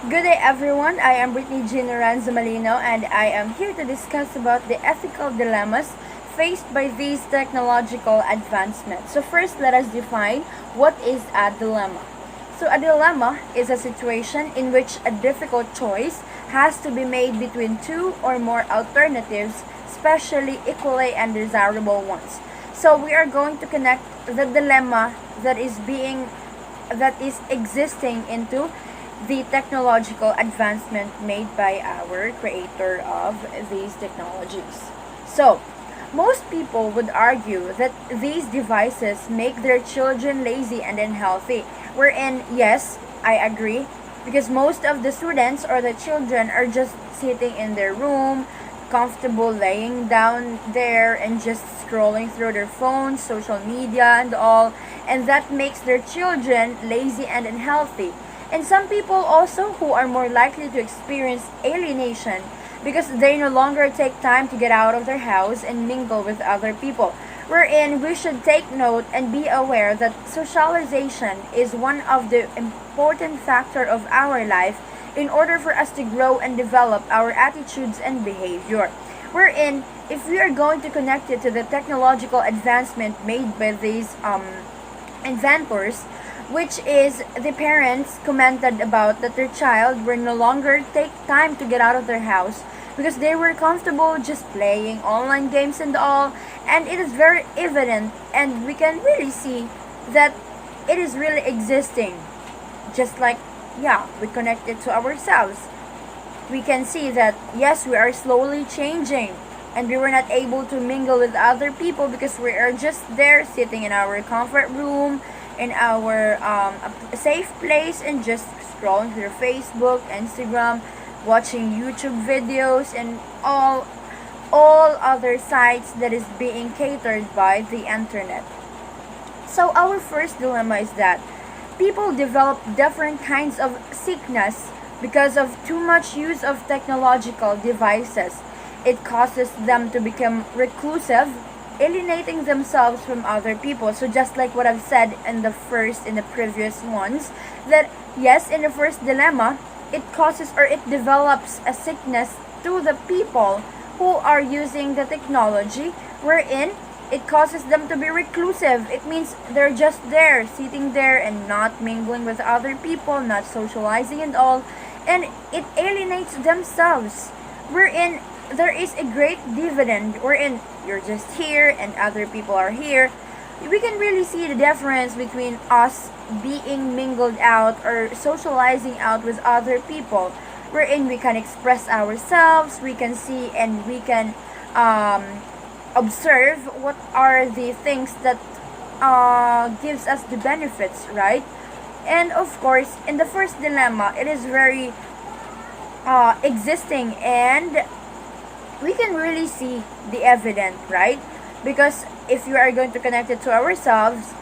Good day everyone, I am Brittany Jean Lorenzo Malino and I am here to discuss about the ethical dilemmas faced by these technological advancements. So first let us define what is a dilemma. So a dilemma is a situation in which a difficult choice has to be made between two or more alternatives, especially equally undesirable ones. So we are going to connect the dilemma that is existing into the technological advancement made by our creator of these technologies. So, most people would argue that these devices make their children lazy and unhealthy. Wherein, yes, I agree, because most of the students or the children are just sitting in their room, comfortable laying down there and just scrolling through their phones, social media, and all, and that makes their children lazy and unhealthy. And some people also who are more likely to experience alienation because they no longer take time to get out of their house and mingle with other people. Wherein we should take note and be aware that socialization is one of the important factor of our life in order for us to grow and develop our attitudes and behavior. Wherein, if we are going to connect it to the technological advancement made by these inventors, which is the parents commented about that their child will no longer take time to get out of their house because they were comfortable just playing online games and all, and it is very evident and we can really see that it is really existing, just like, yeah, we connect it to ourselves. We can see that yes, we are slowly changing and we were not able to mingle with other people because we are just there sitting in our comfort room, in our safe place, and just scrolling through Facebook, Instagram, watching YouTube videos, and all other sites that is being catered by the internet. So our first dilemma is that people develop different kinds of sickness because of too much use of technological devices. It causes them to become reclusive, alienating themselves from other people. So just like what I've said in the previous ones, that yes, in the first dilemma, it causes or it develops a sickness to the people who are using the technology, wherein it causes them to be reclusive. It means they're just there, sitting there and not mingling with other people, not socializing and all, and it alienates themselves. Wherein there is a great dividend, wherein you're just here and other people are here. We can really see the difference between us being mingled out or socializing out with other people, wherein we can express ourselves, we can see and we can um, observe what are the things that gives us the benefits, right? And of course, in the first dilemma, it is very existing, and we can really see the evidence, right? Because if you are going to connect it to ourselves,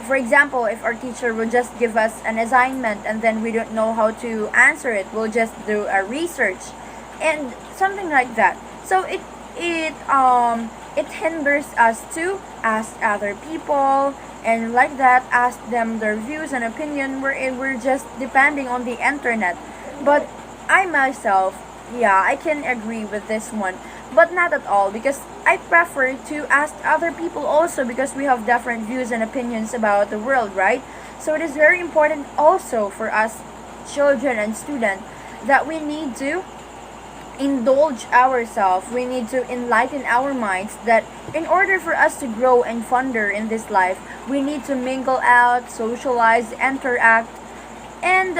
for example, if our teacher will just give us an assignment and then we don't know how to answer it, we'll just do a research and something like that. So it hinders us to ask other people and like that ask them their views and opinion, wherein we're just depending on the internet. But I myself, yeah, I can agree with this one, but not at all, because I prefer to ask other people also because we have different views and opinions about the world, right? So it is very important also for us children and students that we need to indulge ourselves. We need to enlighten our minds that in order for us to grow and fonder in this life, we need to mingle out, socialize, interact, and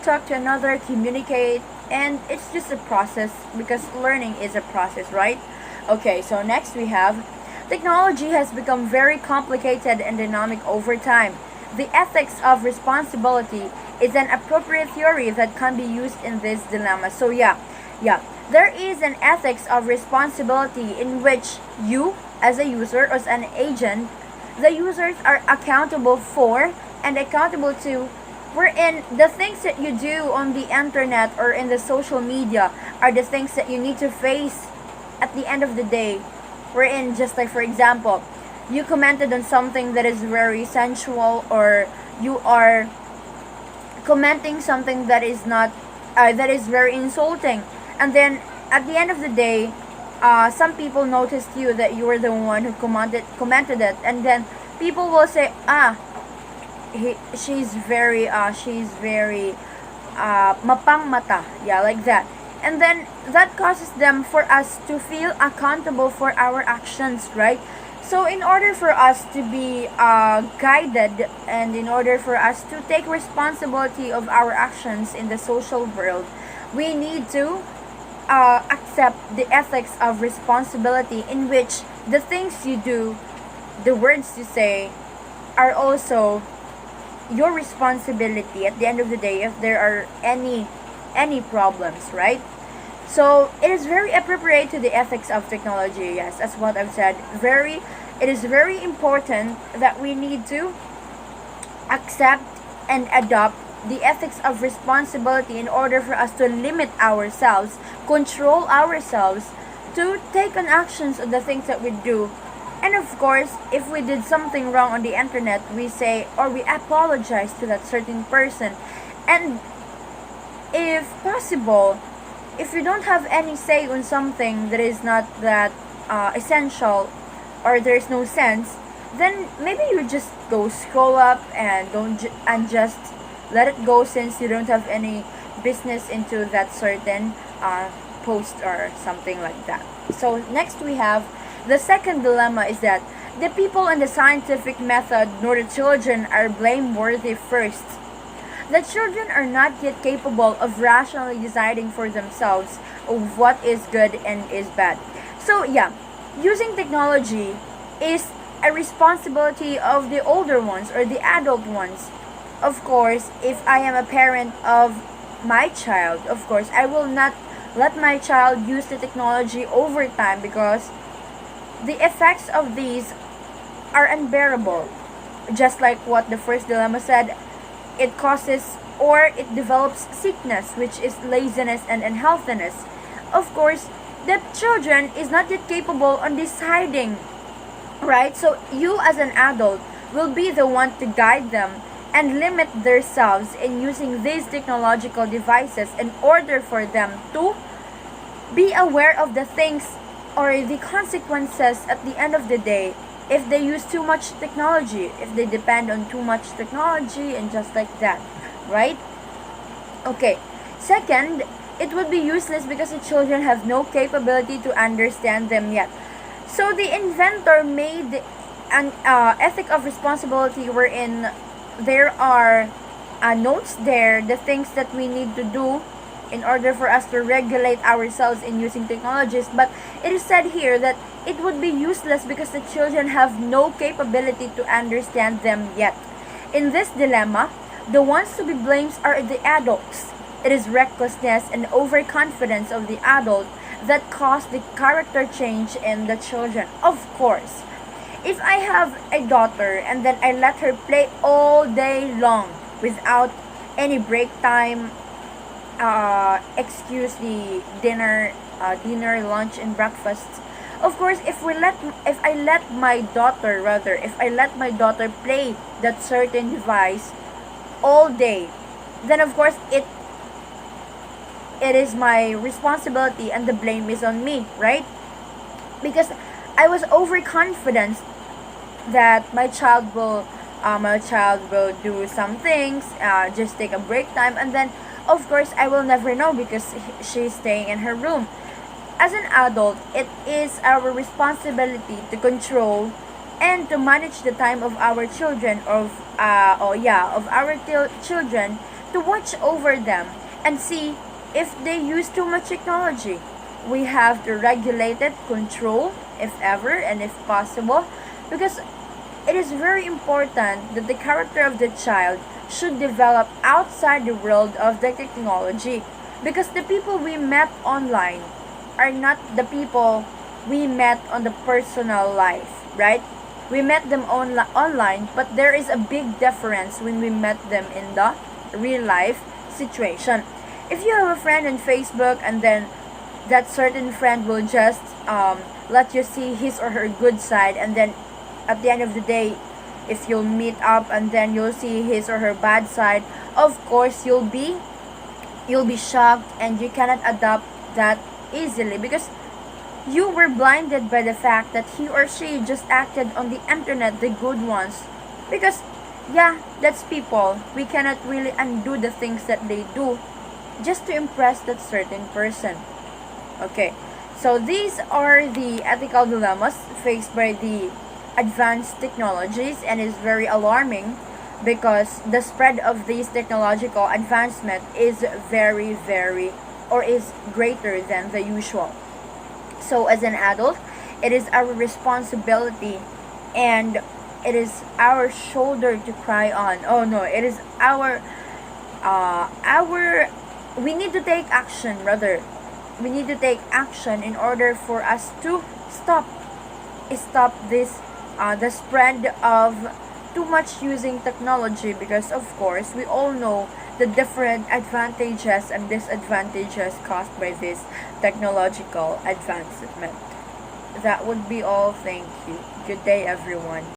talk to another, communicate, and it's just a process because learning is a process, right? Okay, so next we have technology has become very complicated and dynamic over time. The ethics of responsibility is an appropriate theory that can be used in this dilemma. So yeah, there is an ethics of responsibility in which you as a user, as an agent, the users are accountable for and accountable to, wherein the things that you do on the internet or in the social media are the things that you need to face at the end of the day. Wherein, just like for example, you commented on something that is very sensual, or you are commenting something that is not that is very insulting. And then at the end of the day, some people noticed you that you were the one who commented it, and then people will say, she's very mapang mata, yeah, like that. And then that causes them for us to feel accountable for our actions, right? So in order for us to be guided, and in order for us to take responsibility of our actions in the social world, we need to accept the ethics of responsibility, in which the things you do, the words you say, are also your responsibility at the end of the day if there are any problems, right? So it is very appropriate to the ethics of technology. Yes, that's what I've said. It is very important that we need to accept and adopt the ethics of responsibility in order for us to limit ourselves, control ourselves, to take on actions on the things that we do. And of course, if we did something wrong on the internet, we say, or we apologize to that certain person. And if possible, if you don't have any say on something that is not that essential, or there's no sense, then maybe you just go scroll up and and just let it go, since you don't have any business into that certain post or something like that. So next we have the second dilemma is that the people in the scientific method nor the children are blameworthy first. The children are not yet capable of rationally deciding for themselves of what is good and is bad. So yeah, using technology is a responsibility of the older ones or the adult ones. Of course, if I am a parent of my child, of course, I will not let my child use the technology over time, because the effects of these are unbearable. Just like what the first dilemma said, it causes or it develops sickness, which is laziness and unhealthiness. Of course, the children is not yet capable on deciding, right? So you as an adult will be the one to guide them and limit themselves in using these technological devices in order for them to be aware of the things or the consequences at the end of the day if they use too much technology, if they depend on too much technology, and just like that, right? Okay. Second, it would be useless because the children have no capability to understand them yet. So the inventor made an ethic of responsibility wherein there are notes there, the things that we need to do in order for us to regulate ourselves in using technologies. But it is said here that it would be useless because the children have no capability to understand them yet. In this dilemma, the ones to be blamed are the adults. It is recklessness and overconfidence of the adult that caused the character change in the children. Of course, if I have a daughter and then I let her play all day long without any break time, excuse the dinner, lunch, and breakfast. Of course, if I let my daughter play that certain device all day, then of course it is my responsibility and the blame is on me, right? Because I was overconfident that my child will do some things, just take a break time, and then of course I will never know because she's staying in her room. As an adult, it is our responsibility to control and to manage the time of our children, children, to watch over them and see if they use too much technology. We have to regulate it, control if ever and if possible, because it is very important that the character of the child should develop outside the world of the technology, because the people we met online are not the people we met on the personal life, right? We met them online, but there is a big difference when we met them in the real life situation. If you have a friend on Facebook and then that certain friend will just let you see his or her good side, and then at the end of the day, if you'll meet up and then you'll see his or her bad side, of course you'll be you'll be shocked and you cannot adapt that easily because you were blinded by the fact that he or she just acted on the internet, the good ones. Because, yeah, that's people. We cannot really undo the things that they do just to impress that certain person. Okay, so these are the ethical dilemmas faced by the advanced technologies and is very alarming because the spread of these technological advancement is very or is greater than the usual. So as an adult, it is our responsibility and it is our shoulder to cry on. Oh no, it is our we need to take action rather. We need to take action in order for us to stop this the spread of too much using technology because of course we all know the different advantages and disadvantages caused by this technological advancement. That would be all. Thank you. Good day, everyone.